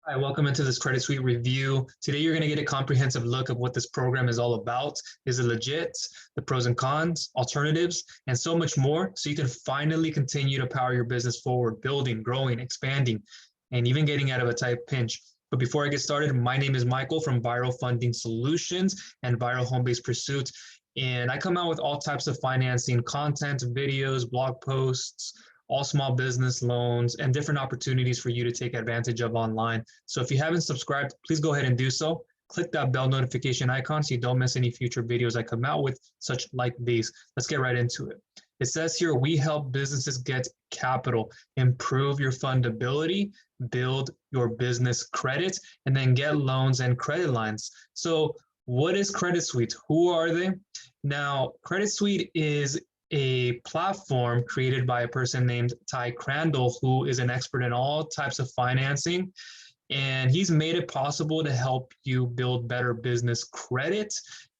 Hi, welcome into this Credit Suite review. Today, you're going to get a comprehensive look of what this program is all about. Is it legit? The pros and cons, alternatives, and so much more. So you can finally continue to power your business forward, building, growing, expanding, and even getting out of a tight pinch. But before I get started, my name is Michael from Viral Funding Solutions and Viral Home-Based Pursuit. And I come out with all types of financing content, videos, blog posts, all small business loans, and different opportunities for you to take advantage of online. So if you haven't subscribed, please go ahead and do so. Click that bell notification icon so you don't miss any future videos I come out with, such like these. Let's get right into it. It says here, we help businesses get capital, improve your fundability, build your business credit, and then get loans and credit lines. So what is Credit Suite? Who are they? Now, Credit Suite is a platform created by a person named Ty Crandall, who is an expert in all types of financing. And he's made it possible to help you build better business credit,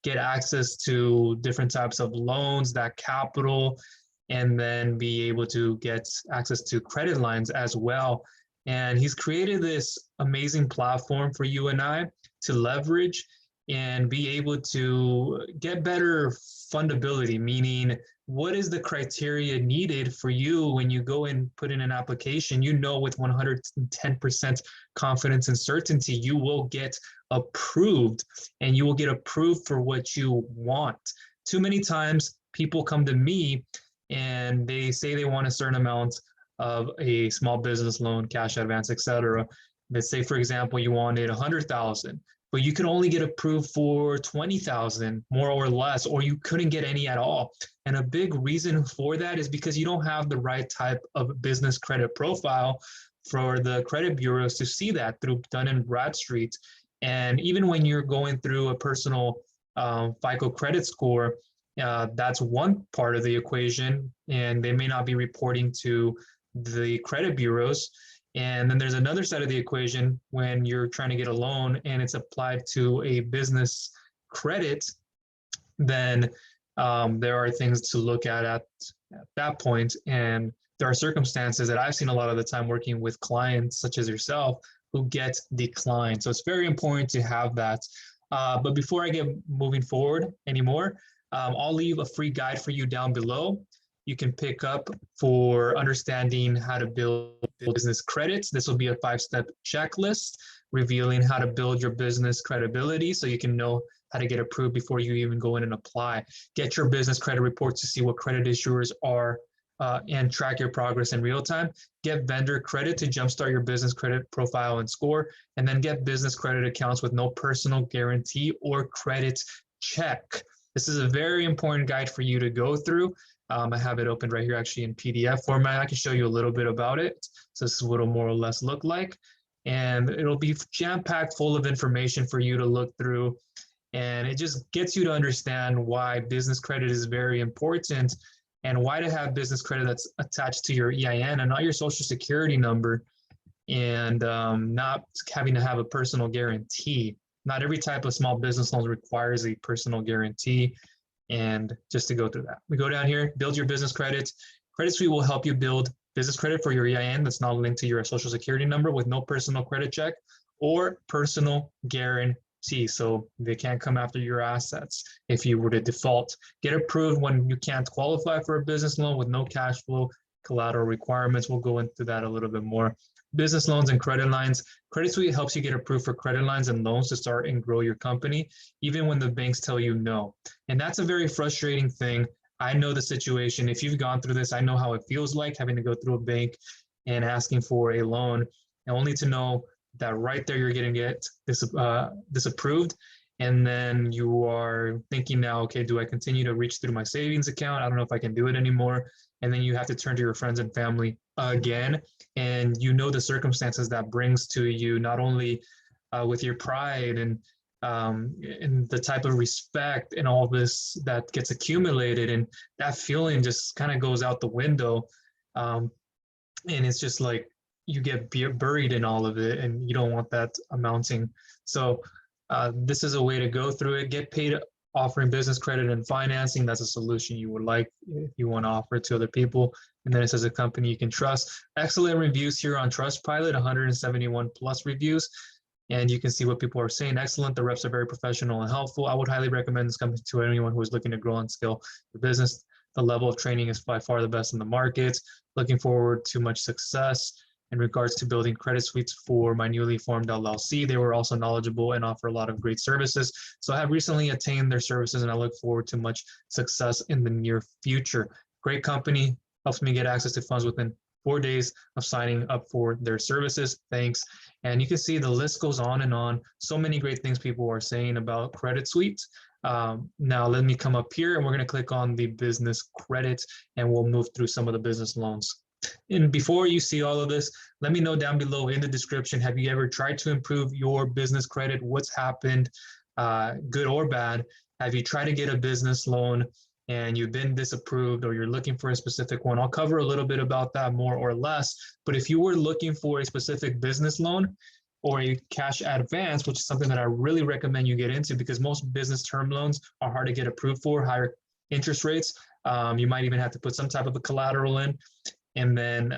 get access to different types of loans, that capital, and then be able to get access to credit lines as well. And he's created this amazing platform for you and I to leverage and be able to get better fundability, meaning what is the criteria needed for you when you go and put in an application? You know, with 110% confidence and certainty, you will get approved, and you will get approved for what you want. Too many times people come to me and they say they want a certain amount of a small business loan, cash advance, etc. Let's say, for example, you wanted 100,000, but you could only get approved for 20,000, more or less, or you couldn't get any at all. And a big reason for that is because you don't have the right type of business credit profile for the credit bureaus to see that through Dun & Bradstreet. And even when you're going through a personal FICO credit score, that's one part of the equation, and they may not be reporting to the credit bureaus. And then there's another side of the equation when you're trying to get a loan and it's applied to a business credit, then there are things to look at that point. And there are circumstances that I've seen a lot of the time working with clients such as yourself who get declined. So it's very important to have that. But before I get moving forward anymore, I'll leave a free guide for you down below. You can pick up for understanding how to build business credits. This will be a 5-step checklist revealing how to build your business credibility so you can know how to get approved before you even go in and apply. Get your business credit reports to see what credit issuers are and track your progress in real time. Get vendor credit to jumpstart your business credit profile and score, and then get business credit accounts with no personal guarantee or credit check. This is a very important guide for you to go through. I have it opened right here actually in PDF format. I can show you a little bit about it. So this is what it'll more or less look like. And it'll be jam-packed full of information for you to look through. And it just gets you to understand why business credit is very important and why to have business credit that's attached to your EIN and not your social security number, and not having to have a personal guarantee. Not every type of small business loan requires a personal guarantee. And just to go through that, we go down here, build your business credit. Credit Suite will help you build business credit for your EIN that's not linked to your social security number with no personal credit check or personal guarantee. So they can't come after your assets if you were to default. Get approved when you can't qualify for a business loan with no cash flow collateral requirements. We'll go into that a little bit more. Business loans and credit lines. Credit Suite helps you get approved for credit lines and loans to start and grow your company, even when the banks tell you no. And that's a very frustrating thing. I know the situation. If you've gone through this, I know how it feels like having to go through a bank and asking for a loan, and only to know that right there you're going to get disapproved. And then you are thinking now, okay, do I continue to reach through my savings account? I don't know if I can do it anymore. And then you have to turn to your friends and family again. And you know the circumstances that brings to you, not only with your pride and the type of respect and all this that gets accumulated, and that feeling just kind of goes out the window. And it's just like you get buried in all of it, and you don't want that amounting. So this is a way to go through it, get paid offering business credit and financing. That's a solution you would like if you want to offer it to other people. And then it says a company you can trust. Excellent reviews here on Trustpilot, 171 plus reviews. And you can see what people are saying. Excellent. The reps are very professional and helpful. I would highly recommend this company to anyone who is looking to grow and scale their business. The level of training is by far the best in the market. Looking forward to much success. In regards to building credit suites for my newly formed LLC, they were also knowledgeable and offer a lot of great services. So I have recently attained their services and I look forward to much success in the near future. Great company, helps me get access to funds within 4 days of signing up for their services. Thanks. And you can see the list goes on and on. So many great things people are saying about credit suites. Now let me come up here and we're going to click on the business credit and we'll move through some of the business loans. And before you see all of this, let me know down below in the description, have you ever tried to improve your business credit? What's happened, good or bad? Have you tried to get a business loan and you've been disapproved or you're looking for a specific one? I'll cover a little bit about that more or less, but if you were looking for a specific business loan or a cash advance, which is something that I really recommend you get into because most business term loans are hard to get approved for, higher interest rates. You might even have to put some type of a collateral in. And then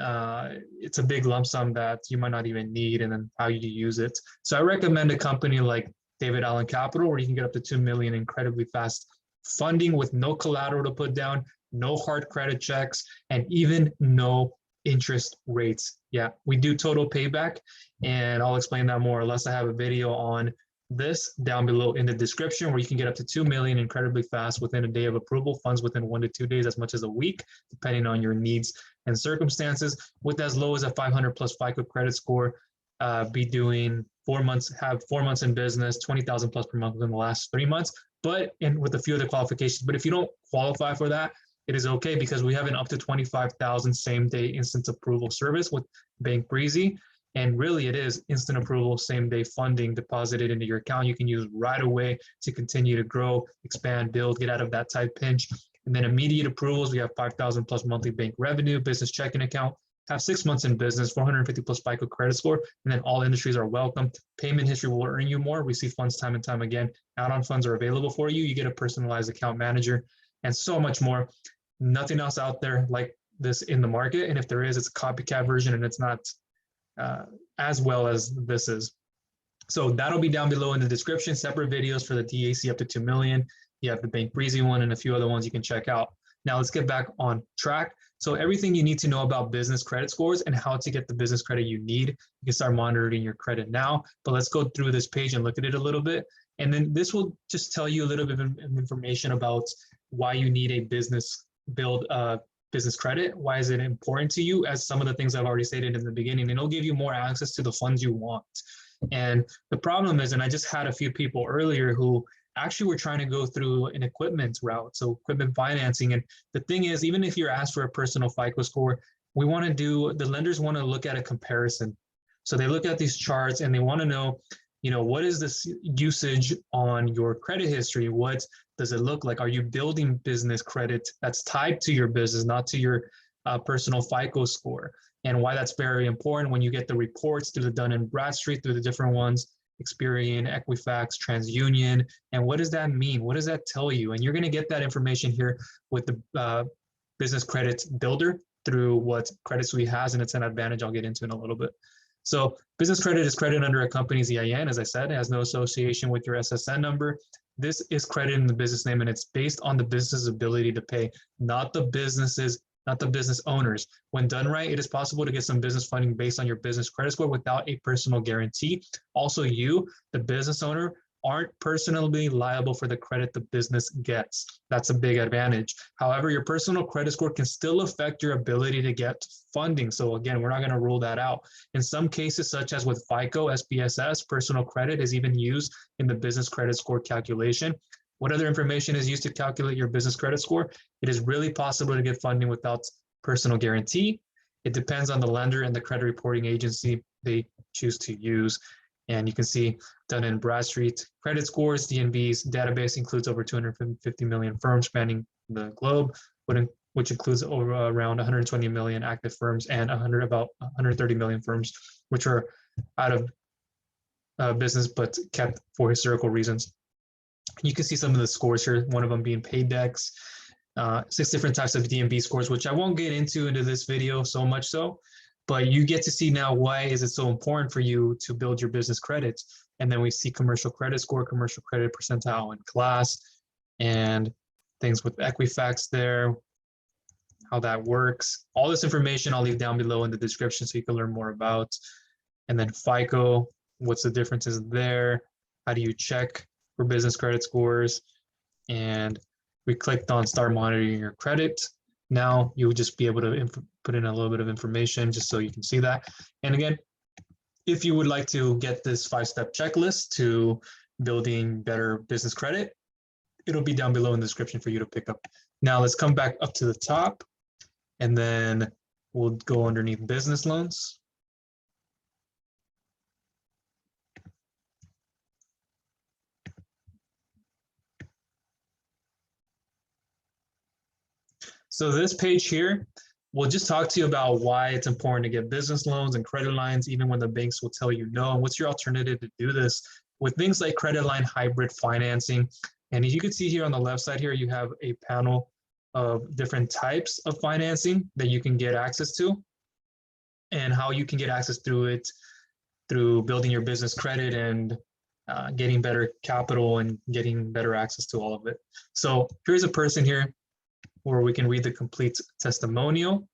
it's a big lump sum that you might not even need, and then how you use it. So I recommend a company like David Allen Capital, where you can get up to 2 million incredibly fast funding with no collateral to put down, no hard credit checks, and even no interest rates. Yeah, we do total payback, and I'll explain that more or less. I have a video on this down below in the description where you can get up to 2 million incredibly fast within a day of approval, funds within 1 to 2 days, as much as a week, depending on your needs and circumstances, with as low as a 500 plus FICO credit score. Be doing 4 months, have 4 months in business, 20,000 plus per month within the last 3 months, and with a few other qualifications. But if you don't qualify for that, it is okay because we have an up to 25,000 same day instant approval service with Bank Breezy. And really it is instant approval, same day funding deposited into your account. You can use right away to continue to grow, expand, build, get out of that tight pinch. And then immediate approvals, we have 5,000 plus monthly bank revenue, business checking account, have 6 months in business, 450 plus FICO credit score, and then all industries are welcome. Payment history will earn you more, receive funds time and time again. Add-on funds are available for you. You get a personalized account manager and so much more. Nothing else out there like this in the market. And if there is, it's a copycat version and it's not as well as this is. So that'll be down below in the description, separate videos for the DAC up to 2 million. You have the Bank Breezy one and a few other ones you can check out. Now let's get back on track. So everything you need to know about business credit scores and how to get the business credit you need, you can start monitoring your credit now, but let's go through this page and look at it a little bit. And then this will just tell you a little bit of information about why you need a business business credit. Why is it important to you? As some of the things I've already stated in the beginning, and it'll give you more access to the funds you want. And the problem is, and I just had a few people earlier who actually were trying to go through an equipment route, so equipment financing. And the thing is, even if you're asked for a personal FICO score, the lenders want to look at a comparison. So they look at these charts and they want to know, what is this usage on your credit history? What does it look like? Are you building business credit that's tied to your business, not to your personal FICO score? And why that's very important when you get the reports through the Dun & Bradstreet, through the different ones, Experian, Equifax, TransUnion, and what does that mean? What does that tell you? And you're going to get that information here with the business credit builder through what Credit Suite has, and it's an advantage I'll get into in a little bit. So business credit is credit under a company's EIN. As I said, it has no association with your SSN number. This is credit in the business name, and it's based on the business's ability to pay, not the business owners. When done right, it is possible to get some business funding based on your business credit score without a personal guarantee. Also, you, the business owner, aren't personally liable for the credit the business gets. That's a big advantage. However, your personal credit score can still affect your ability to get funding. So again, we're not going to rule that out. In some cases, such as with FICO, SPSS, personal credit is even used in the business credit score calculation. What other information is used to calculate your business credit score? It is really possible to get funding without personal guarantee. It depends on the lender and the credit reporting agency they choose to use. And you can see Dun & Bradstreet credit scores, DNB's database includes over 250 million firms spanning the globe, which includes around 120 million active firms and about 130 million firms, which are out of business but kept for historical reasons. You can see some of the scores here, one of them being Paydex, 6 different types of DMB scores, which I won't get into this video so much so, but you get to see now why is it so important for you to build your business credit. And then we see commercial credit score, commercial credit percentile in class, and things with Equifax there, how that works. All this information I'll leave down below in the description so you can learn more about. And then FICO, what's the differences there? How do you check for business credit scores? And we clicked on start monitoring your credit. Now you'll just be able to put in a little bit of information just so you can see that. And again, if you would like to get this 5-step checklist to building better business credit, it'll be down below in the description for you to pick up. Now let's come back up to the top, and then we'll go underneath business loans. So this page here, we'll just talk to you about why it's important to get business loans and credit lines, even when the banks will tell you no. And what's your alternative to do this with things like credit line hybrid financing. And you can see here on the left side here, you have a panel of different types of financing that you can get access to, and how you can get access through it, through building your business credit and getting better capital and getting better access to all of it. So here's a person here where we can read the complete testimonial.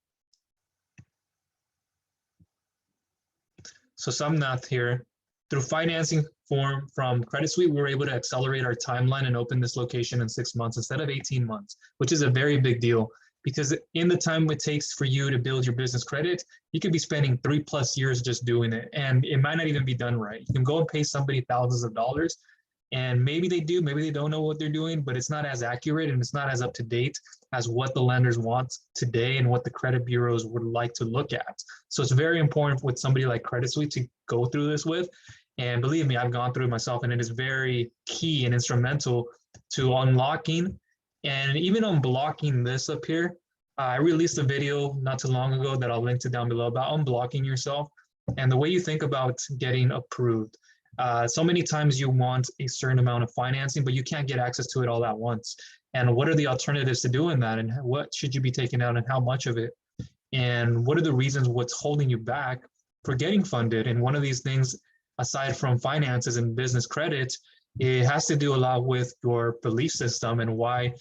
So some math here. Through financing form from Credit Suite, we were able to accelerate our timeline and open this location in 6 months instead of 18 months, which is a very big deal, because in the time it takes for you to build your business credit, you could be spending 3+ years just doing it, and it might not even be done right. You can go and pay somebody thousands of dollars, and maybe they do, maybe they don't know what they're doing, but it's not as accurate and it's not as up to date as what the lenders want today and what the credit bureaus would like to look at. So it's very important with somebody like Credit Suite to go through this with. And believe me, I've gone through it myself, and it is very key and instrumental to unlocking and even unblocking this up here. I released a video not too long ago that I'll link to down below about unblocking yourself and the way you think about getting approved. So many times you want a certain amount of financing, but you can't get access to it all at once. And what are the alternatives to doing that? And what should you be taking out and how much of it? And what are the reasons what's holding you back for getting funded? And one of these things, aside from finances and business credit, it has to do a lot with your belief system and why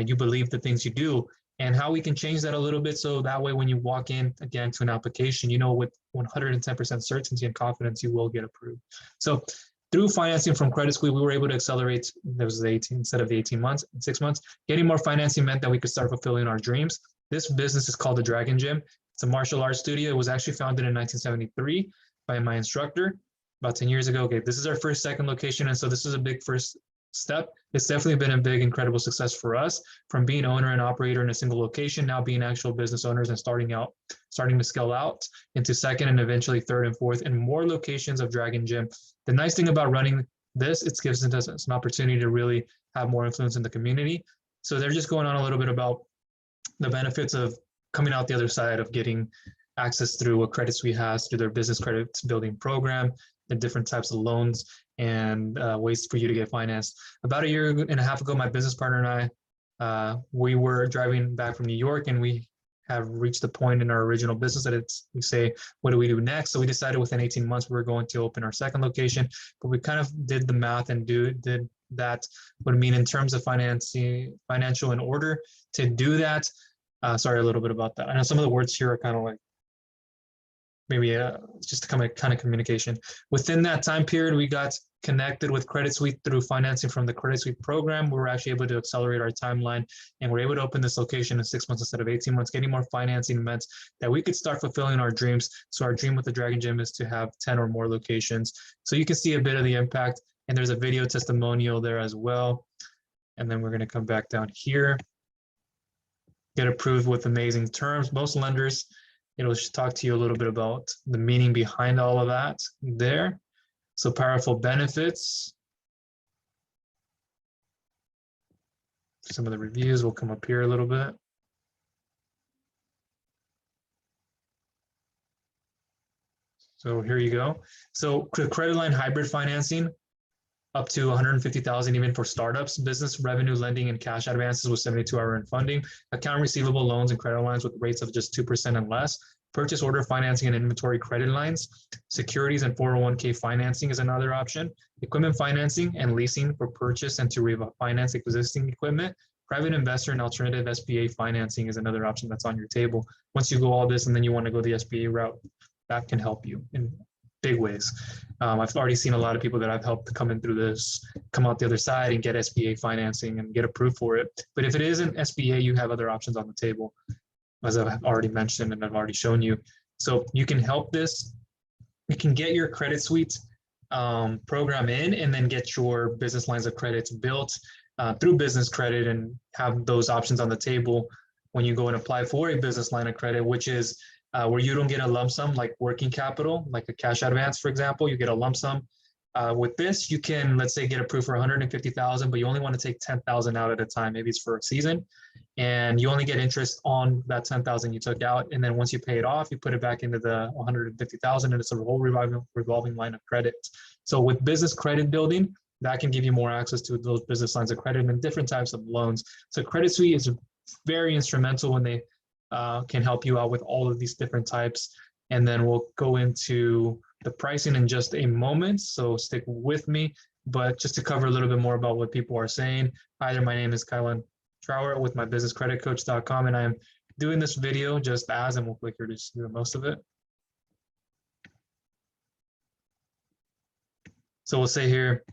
you believe the things you do, and how we can change that a little bit so that way when you walk in again to an application, you know with 110% certainty and confidence you will get approved. So through financing from Credit Suite, we were able to accelerate, there was 18 instead of the 18 months, 6 months. Getting more financing meant that we could start fulfilling our dreams. This business is called the Dragon Gym. It's a martial arts studio. It was actually founded in 1973 by my instructor about 10 years ago. Okay, this is our second location, and so this is a big first step. It's definitely been a big, incredible success for us, from being owner and operator in a single location, now being actual business owners and starting to scale out into second and eventually third and fourth and more locations of Dragon Gym. The nice thing about running this, it gives us an opportunity to really have more influence in the community. So they're just going on a little bit about the benefits of coming out the other side of getting access through what Credit Suite has through their business credit building program, the different types of loans and ways for you to get financed. About a year and a half ago, my business partner and I, we were driving back from New York, and we have reached the point in our original business that we say, what do we do next? So we decided within 18 months we were going to open our second location, but we kind of did the math and did that would mean in terms of financial in order to do that. Sorry a little bit about that. I know some of the words here are kind of like maybe just to kind of communication. Within that time period, we got connected with Credit Suite through financing from the Credit Suite program. We were actually able to accelerate our timeline, and we're able to open this location in 6 months instead of 18 months. Getting more financing meant that we could start fulfilling our dreams. So our dream with the Dragon Gym is to have 10 or more locations. So you can see a bit of the impact, and there's a video testimonial there as well. And then we're going to come back down here, get approved with amazing terms. Most lenders, it'll talk to you a little bit about the meaning behind all of that there. So powerful benefits. Some of the reviews will come up here a little bit. So here you go. So credit line hybrid financing, up to 150,000 even for startups, business revenue lending and cash advances with 72-hour in funding, account receivable loans and credit lines with rates of just 2% and less, purchase order financing and inventory credit lines, securities and 401k financing is another option, equipment financing and leasing for purchase and to refinance existing equipment, private investor and alternative SBA financing is another option that's on your table. Once you go all this and then you want to go the SBA route, that can help you in big ways. I've already seen a lot of people that I've helped come in through this, come out the other side and get SBA financing and get approved for it. But if it isn't SBA, you have other options on the table, as I've already mentioned and I've already shown you. So you can help this. You can get your credit suite program in and then get your business lines of credits built through business credit and have those options on the table when you go and apply for a business line of credit, which is where you don't get a lump sum like working capital, like a cash advance, for example, you get a lump sum. With this, you can, let's say, get approved for 150,000, but you only want to take 10,000 out at a time. Maybe it's for a season, and you only get interest on that 10,000 you took out. And then once you pay it off, you put it back into the 150,000, and it's a whole revolving line of credit. So with business credit building, that can give you more access to those business lines of credit and different types of loans. So Credit Suite is very instrumental when they can help you out with all of these different types. And then we'll go into the pricing in just a moment, so stick with me. But just to cover a little bit more about what people are saying, hi there, my name is Kylan Trower with mybusinesscreditcoach.com, and I'm doing this video just as, and we'll click here to see the most of it. So we'll say here,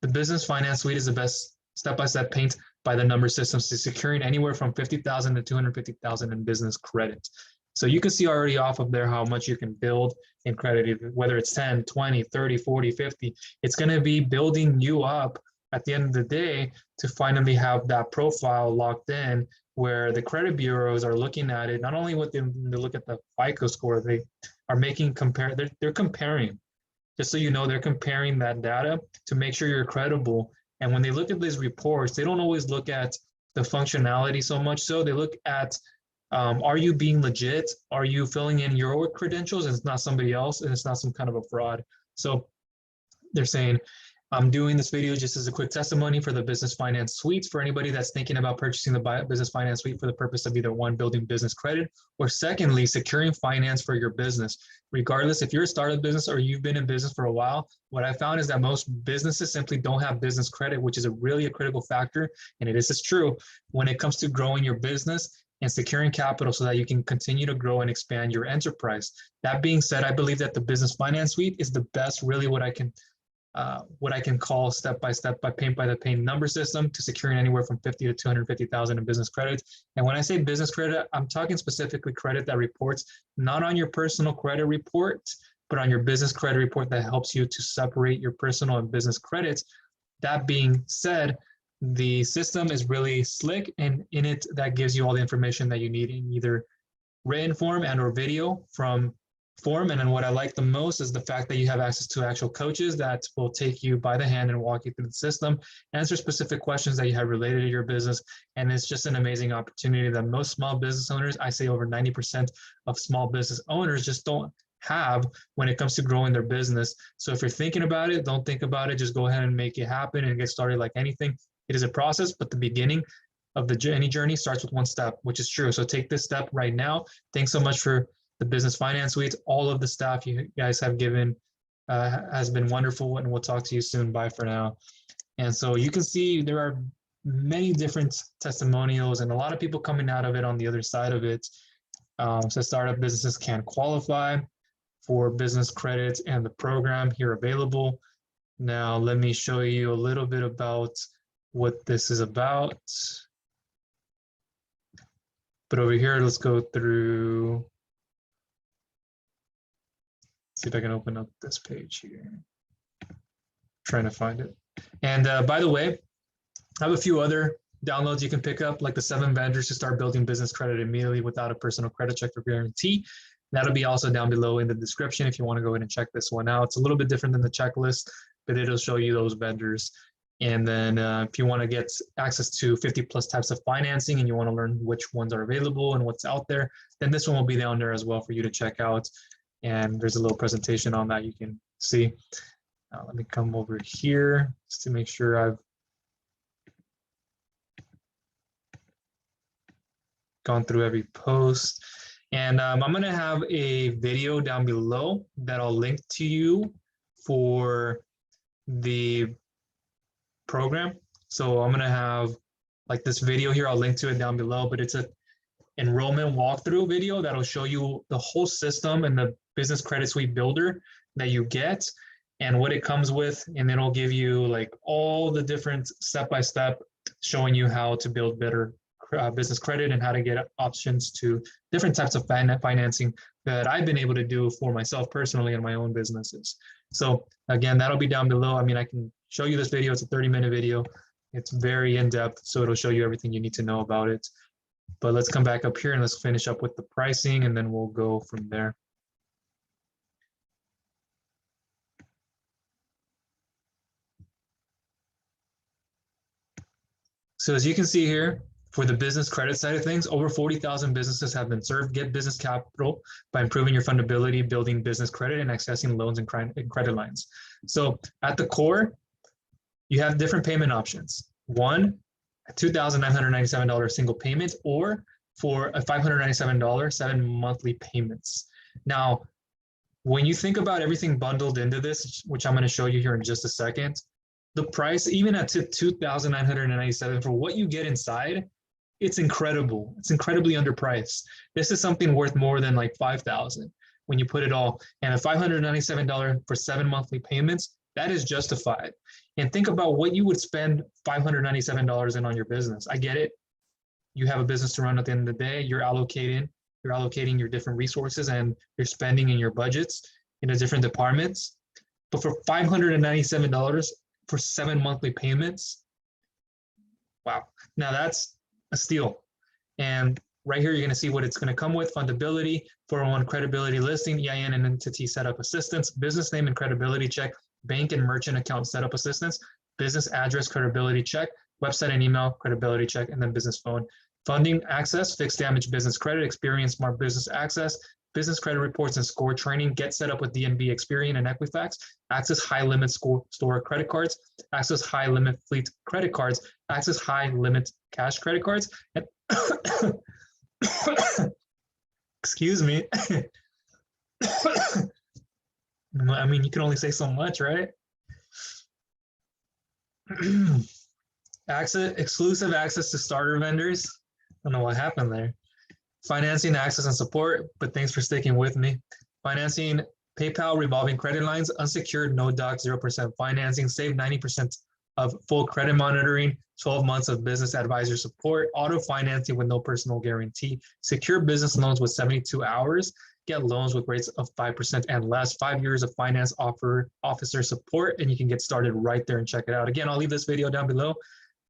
the Business Finance Suite is the best step-by-step paint by the number systems to securing anywhere from 50,000 to 250,000 in business credit. So you can see already off of there how much you can build in credit, whether it's 10, 20, 30, 40, 50. It's going to be building you up at the end of the day to finally have that profile locked in where the credit bureaus are looking at it. Not only what they look at the FICO score, they are making they're comparing. Just so you know, they're comparing that data to make sure you're credible. And when they look at these reports, they don't always look at the functionality so much. So they look at, are you being legit? Are you filling in your credentials and it's not somebody else and it's not some kind of a fraud? So they're saying, I'm doing this video just as a quick testimony for the Business Finance Suite for anybody that's thinking about purchasing the Business Finance Suite for the purpose of either one, building business credit, or secondly, securing finance for your business. Regardless, if you're a startup business or you've been in business for a while, what I found is that most businesses simply don't have business credit, which is really a critical factor, and it is true when it comes to growing your business and securing capital so that you can continue to grow and expand your enterprise. That being said, I believe that the Business Finance Suite is the best, really what I can call step-by-step, by paint by the paint number system to securing anywhere from 50 to 250,000 in business credit. And when I say business credit, I'm talking specifically credit that reports not on your personal credit report, but on your business credit report that helps you to separate your personal and business credits. That being said, the system is really slick, and in it, that gives you all the information that you need in either written form and or video from form. And then what I like the most is the fact that you have access to actual coaches that will take you by the hand and walk you through the system, answer specific questions that you have related to your business. And it's just an amazing opportunity that most small business owners, I say over 90% of small business owners, just don't have when it comes to growing their business. So if you're thinking about it, don't think about it, just go ahead and make it happen and get started. Like anything, it is a process, but the beginning of any journey starts with one step, which is true. So take this step right now. Thanks so much for the Business Finance Suite. All of the staff you guys have given has been wonderful, and we'll talk to you soon. Bye for now. And so you can see there are many different testimonials and a lot of people coming out of it on the other side of it. So startup businesses can qualify for business credit and the program here available. Now, let me show you a little bit about what this is about. But over here, let's go through. See if I can open up this page here. Trying to find it. And by the way, I have a few other downloads you can pick up, like the 7 vendors to start building business credit immediately without a personal credit check or guarantee. That'll be also down below in the description if you want to go ahead and check this one out. It's a little bit different than the checklist, but it'll show you those vendors. And then if you want to get access to 50 plus types of financing and you want to learn which ones are available and what's out there, then this one will be down there as well for you to check out. And there's a little presentation on that you can see. Now let me come over here just to make sure I've gone through every post. And I'm going to have a video down below that I'll link to you for the program. So I'm going to have like this video here. I'll link to it down below, but it's a enrollment walkthrough video that'll show you the whole system and the business credit suite builder that you get and what it comes with. And then it'll give you like all the different step-by-step showing you how to build better business credit and how to get options to different types of financing that I've been able to do for myself personally in my own businesses. So again, that'll be down below. I mean, I can show you this video. It's a 30-minute video. It's very in-depth, so it'll show you everything you need to know about it. But let's come back up here and let's finish up with the pricing, and then we'll go from there. So as you can see here, for the business credit side of things, over 40,000 businesses have been served. Get business capital by improving your fundability, building business credit, and accessing loans and credit lines. So at the core, you have different payment options. One, a $2,997 single payment, or for a $597 7 monthly payments. Now, when you think about everything bundled into this, which I'm going to show you here in just a second, the price, even at $2,997 for what you get inside, it's incredible. It's incredibly underpriced. This is something worth more than like $5,000 when you put it all. And a $597 for 7 monthly payments, that is justified. And think about what you would spend $597 in on your business. I get it. You have a business to run at the end of the day. You're allocating your different resources and you're spending in your budgets in the different departments. But for $597 for 7 monthly payments, wow. Now that's a steal. And right here, you're going to see what it's going to come with: fundability, 401 credibility listing, EIN and entity setup assistance, business name and credibility check, bank and merchant account setup assistance, business address credibility check, website and email credibility check, and then business phone. Funding access, fixed damage business credit, Experian Smart Business Access, business credit reports and score training, get set up with DNB, Experian, and Equifax, access high limit store credit cards, access high limit fleet credit cards, access high limit cash credit cards, and excuse me. I mean, you can only say so much, right? Exclusive access to starter vendors. I don't know what happened there. Financing, access, and support, but thanks for sticking with me. Financing, PayPal revolving credit lines, unsecured, no doc, 0% financing, save 90% of full credit monitoring, 12 months of business advisor support, auto financing with no personal guarantee, secure business loans with 72 hours, get loans with rates of 5% and less, 5 years of finance officer support, and you can get started right there and check it out. Again, I'll leave this video down below.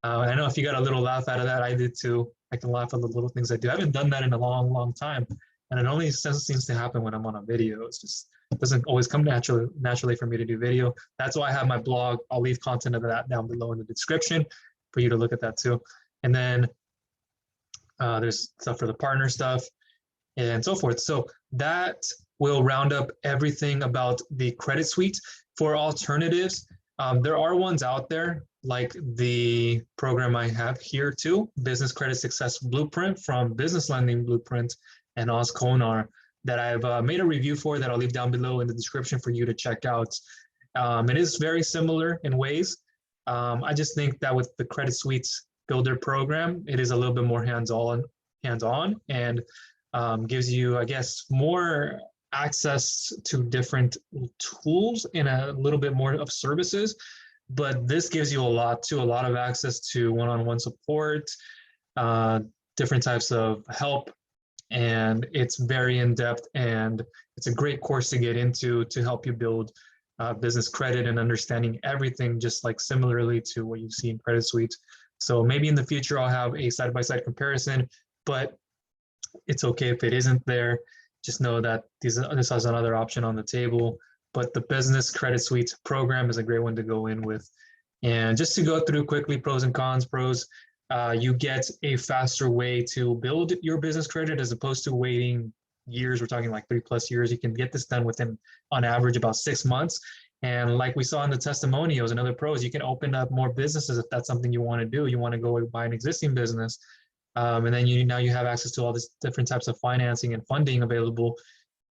I know if you got a little laugh out of that, I did too. I can laugh at the little things I do. I haven't done that in a long, long time. And it only seems to happen when I'm on a video. It's just, it doesn't always come naturally for me to do video. That's why I have my blog. I'll leave content of that down below in the description for you to look at that too. And then there's stuff for the partner stuff and so forth. So that will round up everything about the credit suite. For alternatives, there are ones out there like the program I have here too, Business Credit Success Blueprint from Business Lending Blueprint and OzConar, that I've made a review for that I'll leave down below in the description for you to check out. It is very similar in ways. I just think that with the Credit Suites Builder program, it is a little bit more hands-on and gives you, I guess, more access to different tools and a little bit more of services. But this gives you a lot of access to one-on-one support, different types of help, and it's very in-depth, and it's a great course to get into to help you build business credit and understanding everything, just like similarly to what you see in Credit Suite. So maybe in the future I'll have a side-by-side comparison, but it's okay if it isn't there. Just know that this has another option on the table. But the Business Credit Suite program is a great one to go in with. And just to go through quickly, pros and cons. Pros, you get a faster way to build your business credit as opposed to waiting years. We're talking like 3+ years. You can get this done within, on average, about 6 months. And like we saw in the testimonials and other pros, you can open up more businesses if that's something you want to do. You want to go buy an existing business, and then now you have access to all these different types of financing and funding available.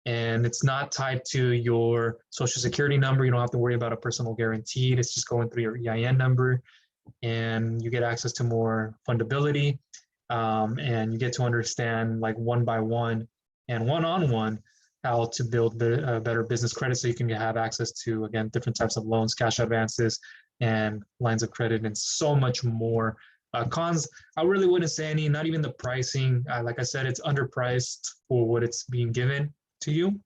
And it's not tied to your social security number. You don't have to worry about a personal guarantee. It's just going through your EIN number, and you get access to more fundability, and you get to understand like one by one and one-on-one how to build better business credit, so you can have access to, again, different types of loans, cash advances, and lines of credit, and so much more. Cons, I really wouldn't say any, not even the pricing. Like I said, it's underpriced for what it's being given to you.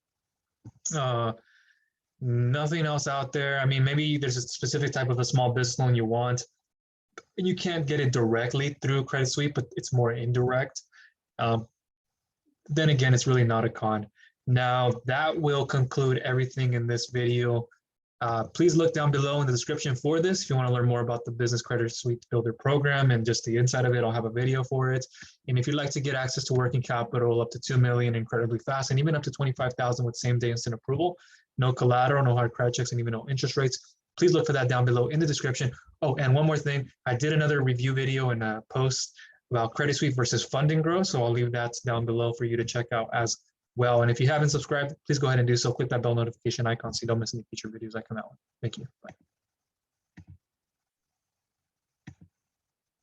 Nothing else out there. I mean, maybe there's a specific type of a small business loan you want, and you can't get it directly through Credit Suite, but it's more indirect. Then again, it's really not a con. Now, that will conclude everything in this video. Please look down below in the description for this if you want to learn more about the Business Credit Suite Builder program and just the inside of it. I'll have a video for it. And if you'd like to get access to working capital up to $2 million incredibly fast, and even up to $25,000 with same-day instant approval, no collateral, no hard credit checks, and even no interest rates, please look for that down below in the description. Oh, and one more thing, I did another review video and a post about Credit Suite versus Funding Grow, so I'll leave that down below for you to check out as well. And if you haven't subscribed, please go ahead and do so. Click that bell notification icon so you don't miss any future videos I come out with. Thank you. Bye.